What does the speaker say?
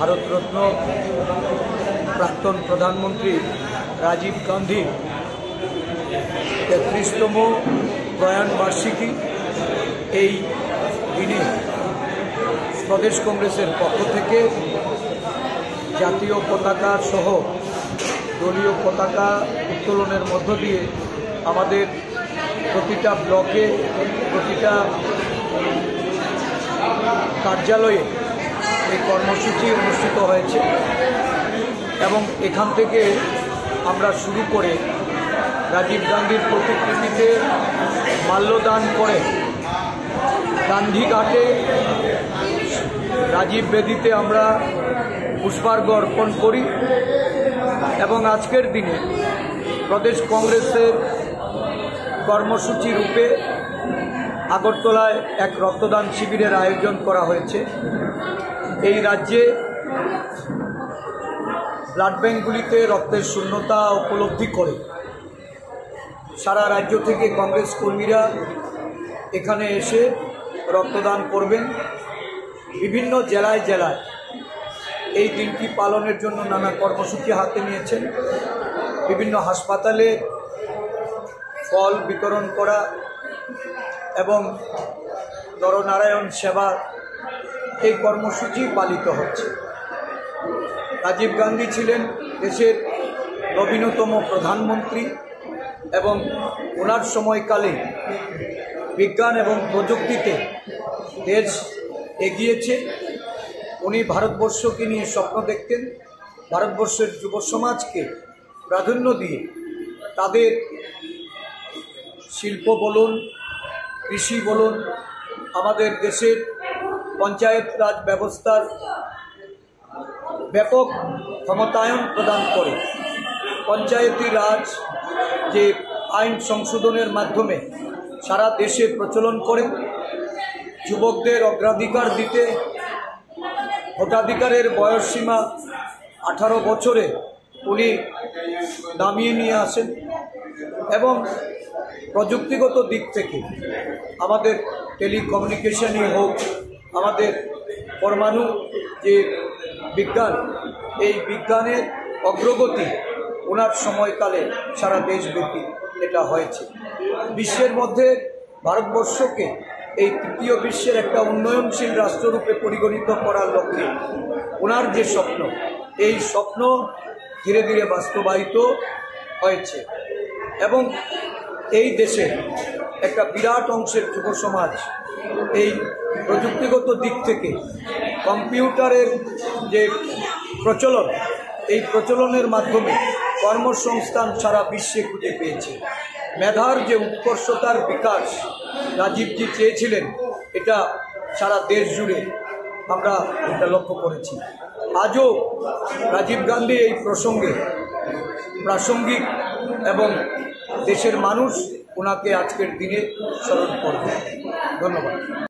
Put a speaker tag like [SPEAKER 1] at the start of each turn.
[SPEAKER 1] ভারতরত্ন প্রাক্তন প্রধানমন্ত্রী রাজীব গান্ধীর ৩৩তম প্রয়াণ বার্ষিকী। এই দিনে প্রদেশ কংগ্রেসের পক্ষ থেকে জাতীয় পতাকা সহ দলীয় পতাকা উত্তোলনের মধ্য দিয়ে আমাদের প্রতিটা ব্লকে, প্রতিটা কার্যালয়ে এই কর্মসূচি অনুষ্ঠিত হয়েছে এবং এখান থেকে আমরা শুরু করে রাজীব গান্ধীর প্রতিকৃতিতে মাল্যদান করে গান্ধীঘাটে রাজীব বেদিতে আমরা পুষ্পার্ঘ্য অর্পণ করি এবং আজকের দিনে প্রদেশ কংগ্রেসের কর্মসূচি রূপে আগরতলায় এক রক্তদান শিবিরের আয়োজন করা হয়েছে। এই রাজ্যে ব্লাড ব্যাঙ্কগুলিতে রক্তের শূন্যতা উপলব্ধি করে সারা রাজ্য থেকে কংগ্রেস কর্মীরা এখানে এসে রক্তদান করবেন। বিভিন্ন জেলায় জেলায় এই দিনটি পালনের জন্য নানা কর্মসূচি হাতে নিয়েছেন। বিভিন্ন হাসপাতালে ফল বিতরণ করা এবং নরনারায়ণ সেবা এই কর্মসূচি পালিত হচ্ছে। রাজীব গান্ধী ছিলেন দেশের নবীনতম প্রধানমন্ত্রী এবং ওনার সময়কালে বিজ্ঞান এবং প্রযুক্তিতে দেশ এগিয়েছে। উনি ভারতবর্ষকে নিয়ে স্বপ্ন দেখতেন, ভারতবর্ষের যুব সমাজকে প্রাধান্য দিয়ে তাদের শিল্প বলুন, কৃষি বলুন, আমাদের দেশের পঞ্চায়েত রাজ ব্যবস্থার ব্যাপক ক্ষমতায়ন প্রদান করে পঞ্চায়েতি রাজ যে আইন সংশোধনের মাধ্যমে সারা দেশে প্রচলন করে যুবকদের অগ্রাধিকার দিতে ভোটাধিকারের বয়সসীমা 18 বছরে উনি নামিয়ে নিয়ে আসেন এবং প্রযুক্তিগত দিক থেকে আমাদের টেলিকমিউনিকেশনই হোক, আমাদের পরমাণু যে বিজ্ঞান, এই বিজ্ঞানের অগ্রগতি ওনার সময়কালে সারা দেশব্যাপী এটা হয়েছে। বিশ্বের মধ্যে ভারতবর্ষকে এই তৃতীয় বিশ্বের একটা উন্নয়নশীল রাষ্ট্ররূপে পরিগণিত করার লক্ষ্যে ওনার যে স্বপ্ন, এই স্বপ্ন ধীরে ধীরে বাস্তবায়িত হয়েছে এবং এই দেশে একটা বিরাট অংশের যুব সমাজ এই প্রযুক্তিগত দিক থেকে কম্পিউটারের যে প্রচলন, এই প্রচলনের মাধ্যমে কর্মসংস্থান সারা বিশ্বে খুঁজে পেয়েছে। মেধার যে উৎকর্ষতার বিকাশ রাজীবজি চেয়েছিলেন, এটা সারা দেশ জুড়ে আমরা এটা লক্ষ্য করেছি। আজও রাজীব গান্ধী এই প্রসঙ্গে প্রাসঙ্গিক এবং দেশের মানুষ ওনাকে আজকের দিনে স্মরণ করবে। ধন্যবাদ।